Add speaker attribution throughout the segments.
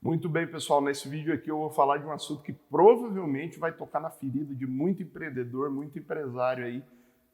Speaker 1: Muito bem, pessoal. Nesse vídeo aqui eu vou falar de um assunto que provavelmente vai tocar na ferida de muito empreendedor, muito empresário aí,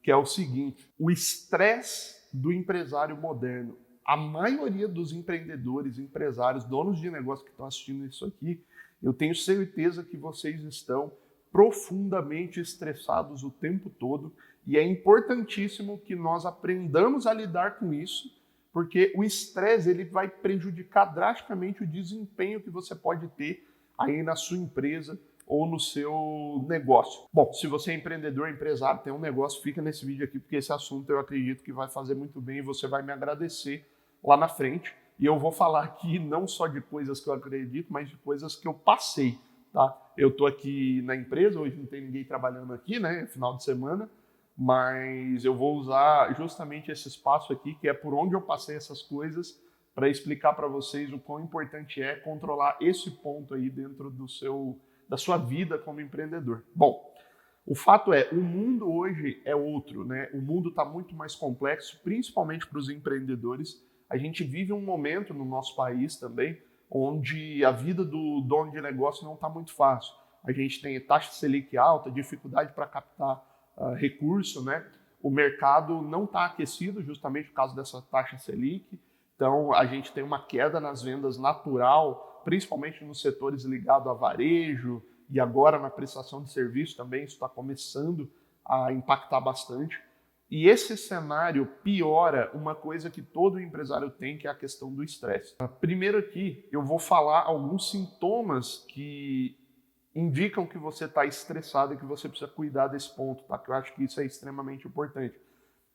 Speaker 1: que é o seguinte: o estresse do empresário moderno. A maioria dos empreendedores, empresários, donos de negócio que estão assistindo isso aqui, eu tenho certeza que vocês estão profundamente estressados o tempo todo e é importantíssimo que nós aprendamos a lidar com isso, porque o estresse ele vai prejudicar drasticamente o desempenho que você pode ter aí na sua empresa ou no seu negócio. Bom, se você é empreendedor, empresário, tem um negócio, fica nesse vídeo aqui, porque esse assunto eu acredito que vai fazer muito bem e você vai me agradecer lá na frente. E eu vou falar aqui não só de coisas que eu acredito, mas de coisas que eu passei, tá? Eu estou aqui na empresa, hoje não tem ninguém trabalhando aqui, né? Final de semana. Mas eu vou usar justamente esse espaço aqui, que é por onde eu passei essas coisas, para explicar para vocês o quão importante é controlar esse ponto aí dentro da sua vida como empreendedor. Bom, o fato é, o mundo hoje é outro, né? O mundo está muito mais complexo, principalmente para os empreendedores. A gente vive um momento no nosso país também, onde a vida do dono de negócio não está muito fácil. A gente tem taxa Selic alta, dificuldade para captar recurso, né? O mercado não está aquecido justamente por causa dessa taxa Selic, então a gente tem uma queda nas vendas natural, principalmente nos setores ligados a varejo e agora na prestação de serviço também, isso está começando a impactar bastante. E esse cenário piora uma coisa que todo empresário tem, que é a questão do estresse. Primeiro aqui, eu vou falar alguns sintomas que indicam que você está estressado e que você precisa cuidar desse ponto, tá? Que eu acho que isso é extremamente importante.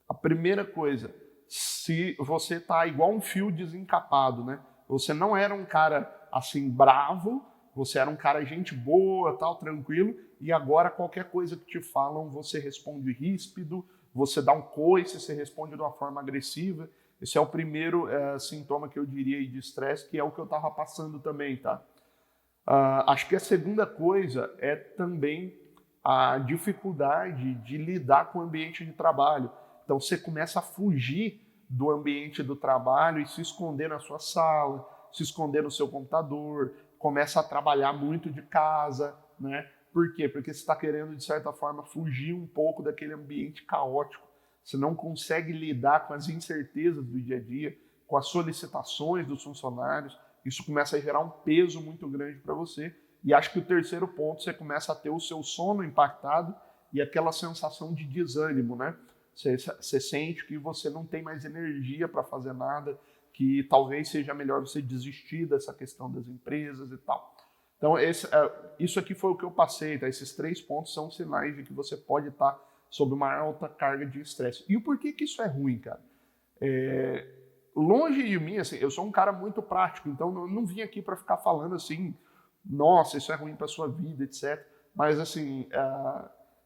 Speaker 1: A primeira coisa, se você está igual um fio desencapado, né? Você não era um cara assim bravo, você era um cara gente boa, tal, tranquilo, e agora qualquer coisa que te falam, você responde ríspido, você dá um coice, você responde de uma forma agressiva. Esse é o primeiro sintoma que eu diria de estresse, que é o que eu estava passando também, tá? Acho que a segunda coisa é também a dificuldade de lidar com o ambiente de trabalho. Então você começa a fugir do ambiente do trabalho e se esconder na sua sala, se esconder no seu computador, começa a trabalhar muito de casa, né? Por quê? Porque você está querendo, de certa forma, fugir um pouco daquele ambiente caótico. Você não consegue lidar com as incertezas do dia a dia, com as solicitações dos funcionários. Isso começa a gerar um peso muito grande para você. E acho que o terceiro ponto, você começa a ter o seu sono impactado e aquela sensação de desânimo, né? Você sente que você não tem mais energia para fazer nada, que talvez seja melhor você desistir dessa questão das empresas e tal. Então, isso aqui foi o que eu passei, tá? Esses 3 pontos são sinais de que você pode estar sob uma alta carga de estresse. E o porquê que isso é ruim, cara? Longe de mim, assim, eu sou um cara muito prático, então eu não vim aqui para ficar falando assim, nossa, isso é ruim para sua vida, etc. Mas assim,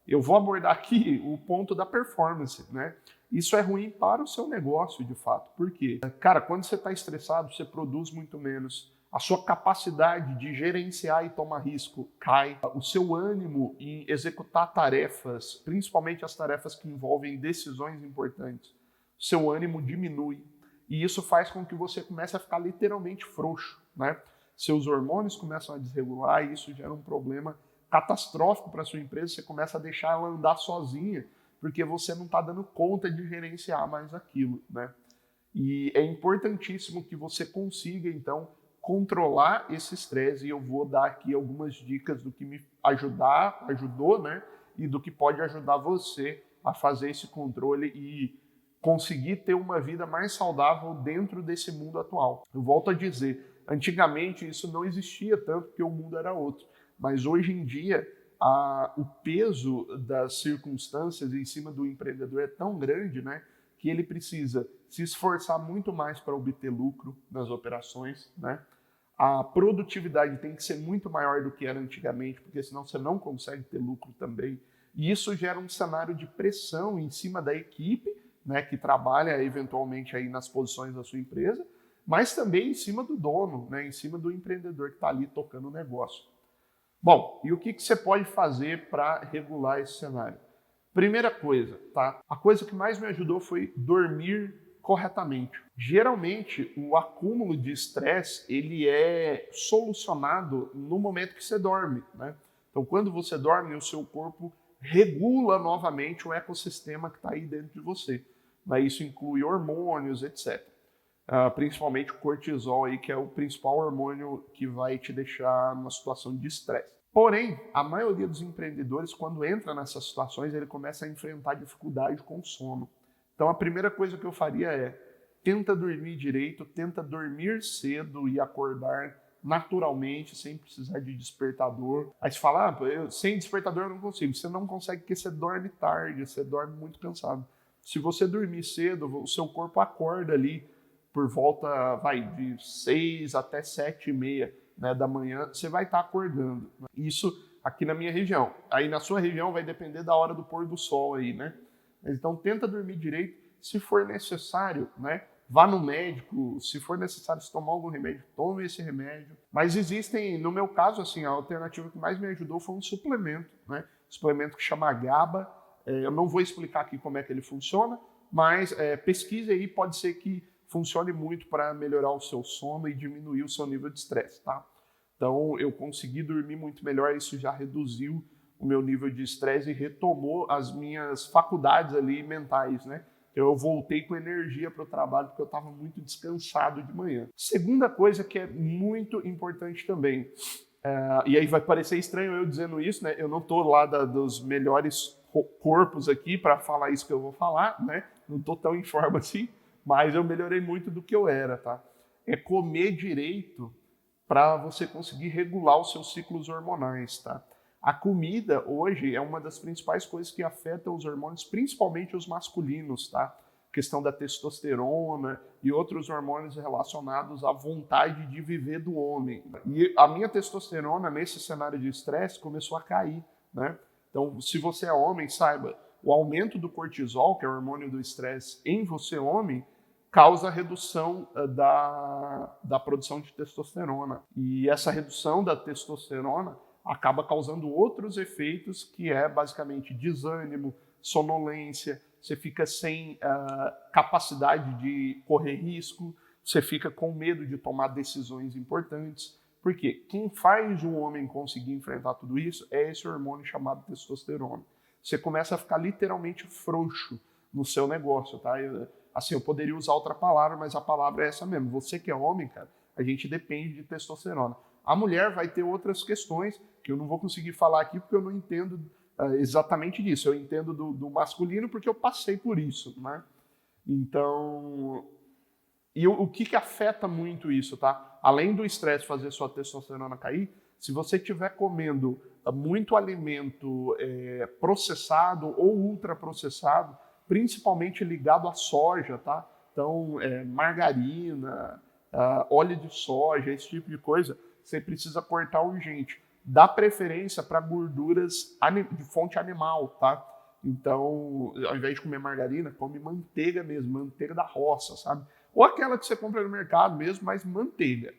Speaker 1: eu vou abordar aqui o ponto da performance, né? Isso é ruim para o seu negócio, de fato. Por quê? Cara, quando você está estressado, você produz muito menos. A sua capacidade de gerenciar e tomar risco cai. O seu ânimo em executar tarefas, principalmente as tarefas que envolvem decisões importantes, seu ânimo diminui. E isso faz com que você comece a ficar literalmente frouxo, né? Seus hormônios começam a desregular e isso gera um problema catastrófico para a sua empresa. Você começa a deixar ela andar sozinha, porque você não está dando conta de gerenciar mais aquilo, né? E é importantíssimo que você consiga, então, controlar esse estresse. E eu vou dar aqui algumas dicas do que me ajudou, né? E do que pode ajudar você a fazer esse controle e conseguir ter uma vida mais saudável dentro desse mundo atual. Eu volto a dizer, antigamente isso não existia tanto porque o mundo era outro, mas hoje em dia o peso das circunstâncias em cima do empreendedor é tão grande, né, que ele precisa se esforçar muito mais para obter lucro nas operações, né? A produtividade tem que ser muito maior do que era antigamente, porque senão você não consegue ter lucro também. E isso gera um cenário de pressão em cima da equipe, né, que trabalha eventualmente aí nas posições da sua empresa, mas também em cima do dono, né, em cima do empreendedor que está ali tocando o negócio. Bom, e o que você pode fazer para regular esse cenário? Primeira coisa, tá? A coisa que mais me ajudou foi dormir corretamente. Geralmente, o acúmulo de estresse, ele é solucionado no momento que você dorme, né? Então, quando você dorme, o seu corpo regula novamente o ecossistema que está aí dentro de você. Isso inclui hormônios, etc. Principalmente o cortisol, aí, que é o principal hormônio que vai te deixar numa situação de estresse. Porém, a maioria dos empreendedores, quando entra nessas situações, ele começa a enfrentar dificuldade com o sono. Então, a primeira coisa que eu faria é tenta dormir direito, tenta dormir cedo e acordar naturalmente, sem precisar de despertador. Aí você fala, sem despertador eu não consigo. Você não consegue porque você dorme tarde, você dorme muito cansado. Se você dormir cedo, o seu corpo acorda ali por volta de 6 até 7h30, né, da manhã, você vai estar acordando. Isso aqui na minha região. Aí na sua região vai depender da hora do pôr do sol aí, né? Então tenta dormir direito. Se for necessário, né, vá no médico. Se for necessário tomar algum remédio, tome esse remédio. Mas existem, no meu caso, assim, a alternativa que mais me ajudou foi um suplemento, né? Suplemento que chama GABA. Eu não vou explicar aqui como é que ele funciona, mas pesquise aí, pode ser que funcione muito para melhorar o seu sono e diminuir o seu nível de estresse, tá? Então, eu consegui dormir muito melhor, isso já reduziu o meu nível de estresse e retomou as minhas faculdades ali mentais, né? Eu voltei com energia para o trabalho porque eu estava muito descansado de manhã. Segunda coisa que é muito importante também, e aí vai parecer estranho eu dizendo isso, né? Eu não estou lá dos melhores corpos aqui para falar isso que eu vou falar, né? Não estou tão em forma assim, mas eu melhorei muito do que eu era, tá? É comer direito para você conseguir regular os seus ciclos hormonais, tá? A comida hoje é uma das principais coisas que afetam os hormônios, principalmente os masculinos, tá? Questão da testosterona e outros hormônios relacionados à vontade de viver do homem. E a minha testosterona, nesse cenário de estresse, começou a cair, né? Então, se você é homem, saiba, o aumento do cortisol, que é o hormônio do estresse, em você, homem, causa redução da produção de testosterona. E essa redução da testosterona acaba causando outros efeitos, que é basicamente desânimo, sonolência, você fica sem capacidade de correr risco, você fica com medo de tomar decisões importantes. Por quê? Quem faz o homem conseguir enfrentar tudo isso é esse hormônio chamado testosterona. Você começa a ficar literalmente frouxo no seu negócio, tá? Assim, eu poderia usar outra palavra, mas a palavra é essa mesmo. Você que é homem, cara, a gente depende de testosterona. A mulher vai ter outras questões que eu não vou conseguir falar aqui porque eu não entendo exatamente disso. Eu entendo do masculino porque eu passei por isso, né? Então, e o que afeta muito isso, tá? Além do estresse fazer sua testosterona cair, se você estiver comendo muito alimento processado ou ultraprocessado, principalmente ligado à soja, tá? Então, margarina, óleo de soja, esse tipo de coisa, você precisa cortar urgente. Dá preferência para gorduras de fonte animal, tá? Então, ao invés de comer margarina, come manteiga mesmo, manteiga da roça, sabe? Ou aquela que você compra no mercado mesmo, mas manteiga.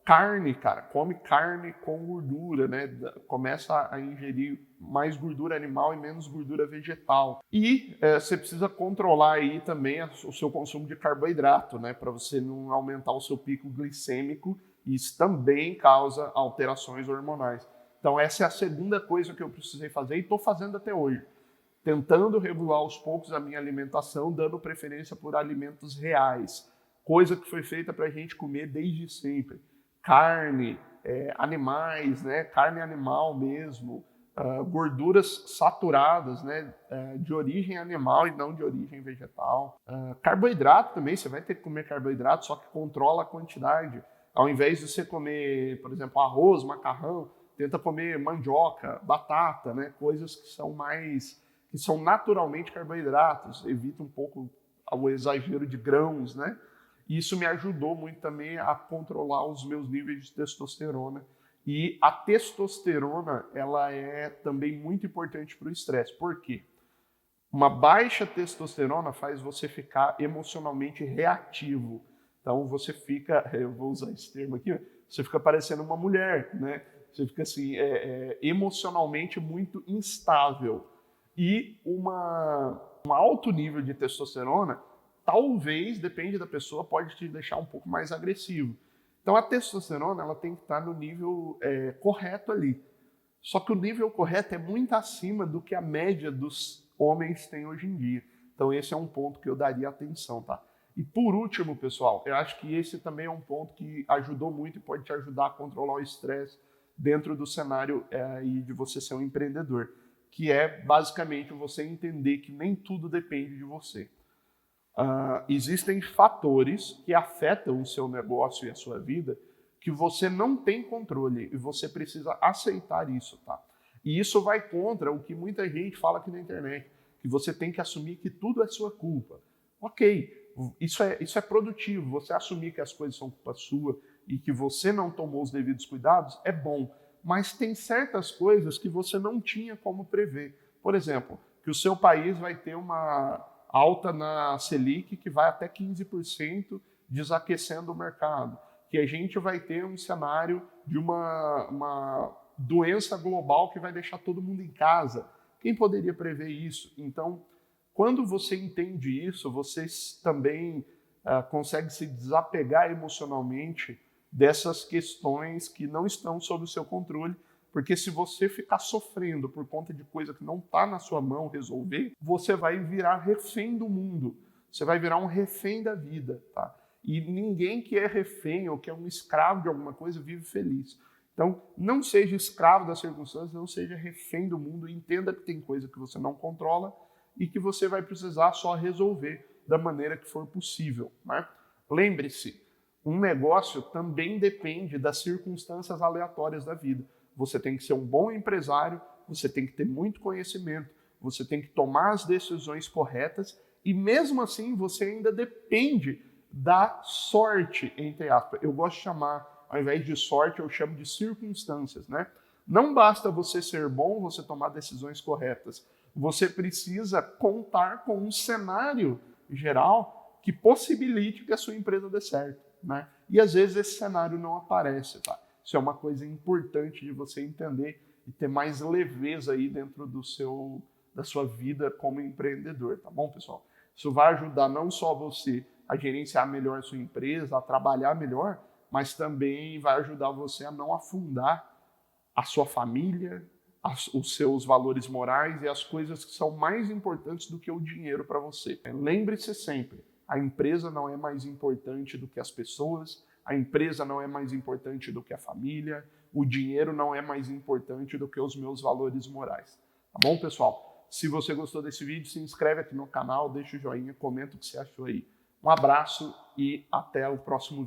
Speaker 1: Carne, cara, come carne com gordura, né? Começa a ingerir mais gordura animal e menos gordura vegetal. E você precisa controlar aí também o seu consumo de carboidrato, né? Para você não aumentar o seu pico glicêmico. Isso também causa alterações hormonais. Então essa é a segunda coisa que eu precisei fazer e estou fazendo até hoje. Tentando regular aos poucos a minha alimentação, dando preferência por alimentos reais. Coisa que foi feita para a gente comer desde sempre. Carne, animais, né? Carne animal mesmo, gorduras saturadas, né? De origem animal e não de origem vegetal. Carboidrato também, você vai ter que comer carboidrato, só que controla a quantidade. Ao invés de você comer, por exemplo, arroz, macarrão, tenta comer mandioca, batata, né? Coisas que são naturalmente carboidratos, evita um pouco o exagero de grãos, né? Isso me ajudou muito também a controlar os meus níveis de testosterona. E a testosterona, ela é também muito importante para o estresse. Por quê? Uma baixa testosterona faz você ficar emocionalmente reativo. Então você fica, eu vou usar esse termo aqui, você fica parecendo uma mulher, né? Você fica assim, emocionalmente muito instável. E uma Um alto nível de testosterona, talvez, depende da pessoa, pode te deixar um pouco mais agressivo. Então a testosterona ela tem que estar no nível correto ali. Só que o nível correto é muito acima do que a média dos homens tem hoje em dia. Então esse é um ponto que eu daria atenção, tá? E por último, pessoal, eu acho que esse também é um ponto que ajudou muito e pode te ajudar a controlar o estresse dentro do cenário de você ser um empreendedor, que é basicamente você entender que nem tudo depende de você. Existem fatores que afetam o seu negócio e a sua vida que você não tem controle e você precisa aceitar isso, tá? E isso vai contra o que muita gente fala aqui na internet, que você tem que assumir que tudo é sua culpa. Ok, isso é produtivo, você assumir que as coisas são culpa sua e que você não tomou os devidos cuidados é bom, mas tem certas coisas que você não tinha como prever. Por exemplo, que o seu país vai ter uma alta na Selic que vai até 15%, desaquecendo o mercado, que a gente vai ter um cenário de uma doença global que vai deixar todo mundo em casa. Quem poderia prever isso? Então, quando você entende isso, você também consegue se desapegar emocionalmente dessas questões que não estão sob o seu controle, porque se você ficar sofrendo por conta de coisa que não está na sua mão resolver, você vai virar refém do mundo, você vai virar um refém da vida, tá? E ninguém que é refém ou que é um escravo de alguma coisa vive feliz. Então, não seja escravo das circunstâncias, não seja refém do mundo, entenda que tem coisa que você não controla e que você vai precisar só resolver da maneira que for possível, né? Lembre-se, um negócio também depende das circunstâncias aleatórias da vida. Você tem que ser um bom empresário, você tem que ter muito conhecimento, você tem que tomar as decisões corretas e mesmo assim você ainda depende da sorte, entre aspas. Eu gosto de chamar, ao invés de sorte, eu chamo de circunstâncias, né? Não basta você ser bom, você tomar decisões corretas. Você precisa contar com um cenário geral que possibilite que a sua empresa dê certo, né? E às vezes esse cenário não aparece, tá? Isso é uma coisa importante de você entender e ter mais leveza aí dentro da sua vida como empreendedor, tá bom, pessoal? Isso vai ajudar não só você a gerenciar melhor a sua empresa, a trabalhar melhor, mas também vai ajudar você a não afundar a sua família, os seus valores morais e as coisas que são mais importantes do que o dinheiro para você. Lembre-se sempre, a empresa não é mais importante do que as pessoas, a empresa não é mais importante do que a família, o dinheiro não é mais importante do que os meus valores morais. Tá bom, pessoal? Se você gostou desse vídeo, se inscreve aqui no canal, deixa o joinha, comenta o que você achou aí. Um abraço e até o próximo vídeo.